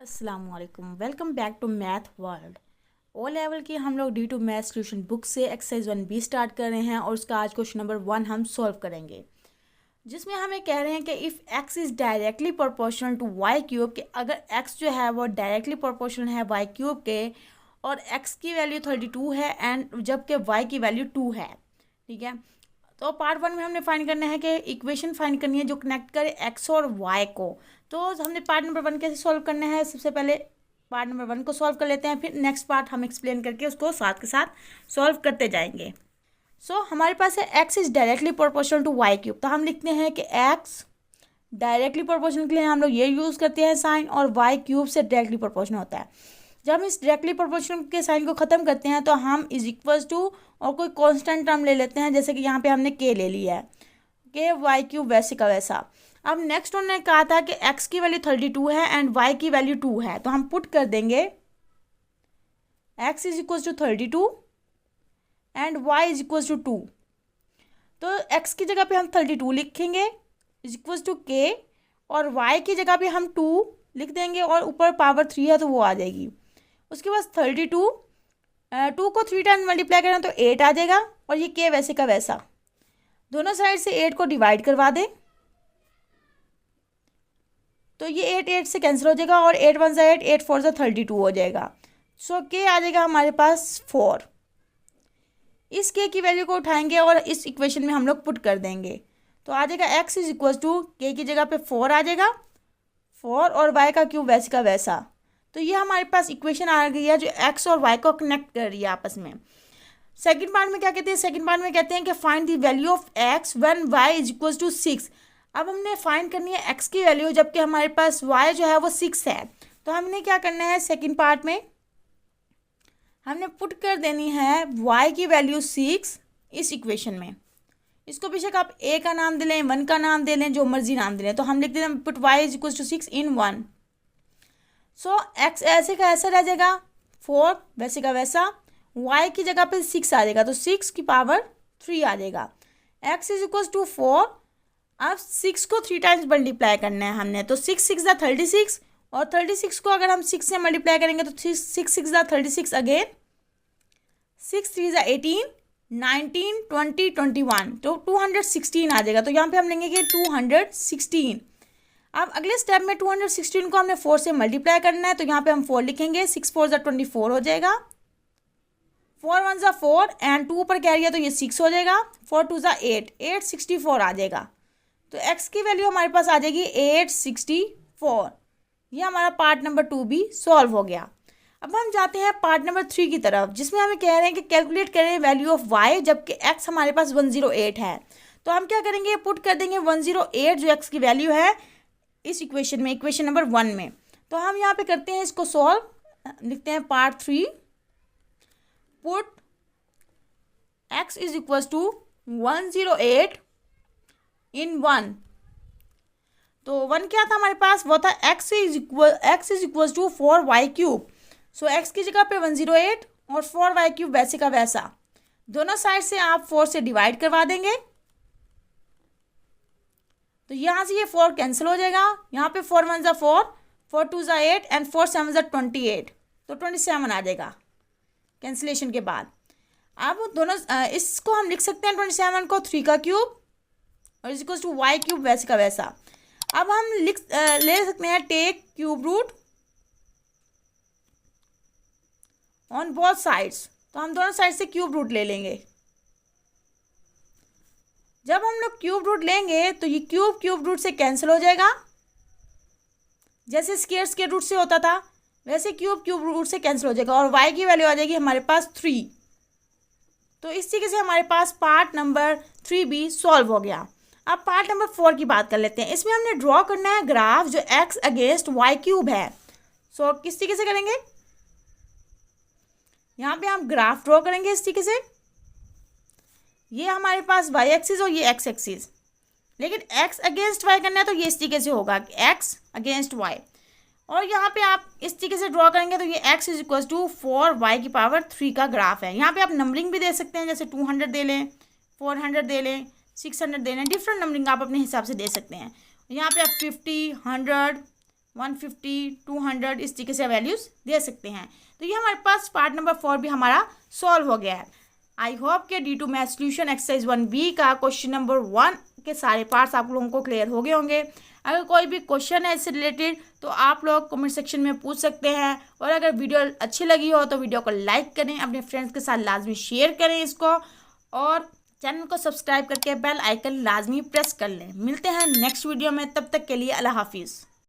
अस्सलामुअलैकुम, welcome back to math world. O level की हम लोग D2 मैथ सॉल्यूशन बुक से एक्सरसाइज 1B स्टार्ट कर रहे हैं और उसका आज क्वेश्चन नंबर 1 हम सॉल्व करेंगे, जिसमें हमें कह रहे हैं कि if x is directly proportional to y cube, कि अगर x जो है वो डायरेक्टली प्रोपोर्शनल है वाई क्यूब के और x की वैल्यू 32 है एंड जबकि y की वैल्यू 2 है। ठीक है, तो पार्ट 1 में हमने फाइंड करना है कि इक्वेशन फाइंड करनी है जो कनेक्ट करे x और y को। तो हमने पार्ट नंबर 1 कैसे सॉल्व करना है, सबसे पहले पार्ट नंबर 1 को सॉल्व कर लेते हैं, फिर नेक्स्ट पार्ट हम एक्सप्लेन करके उसको साथ के साथ सॉल्व करते जाएंगे। हमारे पास है x is directly proportional to y cube, तो हम लिखते हैं कि x डायरेक्टली प्रोपोर्शनल के लिए हम लोग ये यूज़ करते हैं साइन, और y क्यूब से डायरेक्टली प्रोपोर्शनल होता है। जब हम इस डायरेक्टली प्रोपोर्शनल के साइन को ख़त्म करते हैं तो हम इज इक्वल्स टू और कोई कांस्टेंट टर्म ले लेते हैं, जैसे कि यहाँ पे हमने k ले लिया है, के वाई क्यूब वैसे का वैसा। अब नेक्स्ट उन्होंने कहा था कि x की वैल्यू 32 है एंड y की वैल्यू 2 है, तो हम पुट कर देंगे x is equal to 32 and y is equal to 2। तो x की जगह पे हम 32 लिखेंगे इज इक्वल टू k, और y की जगह पे हम 2 लिख देंगे और ऊपर पावर 3 है तो वो आ जाएगी। उसके बाद 32 2 को 3 टाइम्स मल्टीप्लाई करें तो 8 आ जाएगा, और ये k वैसे का वैसा। दोनों साइड से 8 को डिवाइड करवा दें तो ये 8 से कैंसिल हो जाएगा, और 8 1 8 8 4 32 हो जाएगा। के आ जाएगा हमारे पास 4। इस के की वैल्यू को उठाएंगे और इस इक्वेशन में हम लोग पुट कर देंगे, तो आ जाएगा x इज इक्वल टू के की जगह पे 4 आ जाएगा, 4 और y का क्यूब वैसे का वैसा। तो ये हमारे पास इक्वेशन आ गई है जो x और y को कनेक्ट कर रही है आपस में। सेकेंड पार्ट में क्या कहते हैं, सेकेंड पार्ट में कहते हैं कि find the value of x when y is equal to 6। अब हमने फाइंड करनी है x की वैल्यू जबकि हमारे पास y जो है वो 6 है। तो हमने क्या करना है, सेकेंड पार्ट में हमने पुट कर देनी है y की वैल्यू 6 इस इक्वेशन में। इसको बेशक आप a का नाम दे लें, 1 का नाम दे लें, जो मर्जी नाम दे लें। तो हम लिख देते हैं put y is equal to 6 in 1। x ऐसे का ऐसा रह जाएगा, 4 वैसे का वैसा, y की जगह पे 6 आ जाएगा तो 6 की पावर 3 आ जाएगा। x is equal to 4। अब 6 को 3 टाइम्स मल्टीप्लाई करना है हमने, तो 6 6 ज़ा 36, और 36 को अगर हम 6 से मल्टीप्लाई करेंगे तो 6 6 ज़ा 36 अगेन, 6 3 ज़ा 18 19 20 21, तो 216 आ जाएगा। तो यहाँ पे हम लेंगे कि 216। अब अगले स्टेप में 216 को हमने 4 से मल्टीप्लाई करना है, तो यहाँ पे हम 4 लिखेंगे, 6 4 ज़ा 24 हो जाएगा, 4 1 ज़ा 4 एंड 2 ऊपर कैरी है तो ये 6 हो जाएगा, 4 2 ज़ा 8 864 आ जाएगा। तो x की वैल्यू हमारे पास आ जाएगी 864। ये हमारा पार्ट नंबर 2 भी सॉल्व हो गया। अब हम जाते हैं पार्ट नंबर 3 की तरफ, जिसमें हमें कह रहे हैं कि कैलकुलेट करें वैल्यू ऑफ y जबकि x हमारे पास 108 है। तो हम क्या करेंगे, पुट कर देंगे 108 जो x की वैल्यू है इस इक्वेशन में, इक्वेशन नंबर 1 में। तो हम यहाँ पे करते हैं इसको सॉल्व, लिखते हैं part 3, put x is equal to 108 in 1। तो 1 क्या था हमारे पास, वो था x is equal to 4y cube. So x की जगह पे 108 और 4y क्यूब वैसे का वैसा। दोनों साइड से आप 4 से डिवाइड करवा देंगे, तो यहाँ से ये 4 कैंसिल हो जाएगा। यहाँ पे 4 1 ज़ा 4, 4 2 ज़ा 8 एंड 4 7 ज़ा 28, तो 27 आ जाएगा कैंसिलेशन के बाद। अब दोनों इसको हम लिख सकते हैं 27 को 3 का क्यूब और is equal to y cube वैसे का वैसा। अब हम ले सकते हैं take cube root on both sides, तो हम दोनों साइड से क्यूब रूट ले लेंगे। जब हम लोग क्यूब रूट लेंगे तो ये क्यूब रूट से कैंसिल हो जाएगा, जैसे स्क्वायर रूट से होता था वैसे क्यूब रूट से कैंसिल हो जाएगा, और y की वैल्यू आ जाएगी हमारे पास 3। तो इस तरीके से हमारे पास पार्ट नंबर 3 भी सॉल्व हो गया। अब पार्ट नंबर 4 की बात कर लेते हैं। इसमें हमने ड्रॉ करना है ग्राफ जो x अगेंस्ट y क्यूब है। किस तरीके से करेंगे, यहाँ पे हम ग्राफ ड्रॉ करेंगे इस तरीके से। ये हमारे पास y एक्सिस और ये x एक्सिस, लेकिन x अगेंस्ट y करना है तो ये इस तरीके से होगा x अगेंस्ट y, और यहाँ पे आप इस तरीके से ड्रॉ करेंगे तो ये x is equal to 4y की पावर 3 का ग्राफ है। यहाँ पे आप नंबरिंग भी दे सकते हैं, जैसे 200 दे लें, 400 दे लें, 600 दे लें, डिफरेंट नंबरिंग आप अपने हिसाब से दे सकते हैं। यहाँ पे आप 50 100 150, 200 इस तरीके से वैल्यूज़ दे सकते हैं। तो ये हमारे पास पार्ट नंबर 4 भी हमारा सॉल्व हो गया है। आई होप के D2 math solution exercise 1B का क्वेश्चन नंबर 1 के सारे पार्ट्स आप लोगों को क्लियर हो गए होंगे। अगर कोई भी क्वेश्चन है इससे रिलेटेड तो आप लोग कमेंट सेक्शन में पूछ सकते हैं, और अगर वीडियो अच्छी लगी हो तो वीडियो को लाइक करें, अपने फ्रेंड्स के साथ लाजमी शेयर करें इसको, और चैनल को सब्सक्राइब करके बेल आइकन लाजमी प्रेस कर लें। मिलते हैं नेक्स्ट वीडियो में, तब तक के लिए अल्लाह हाफिज़।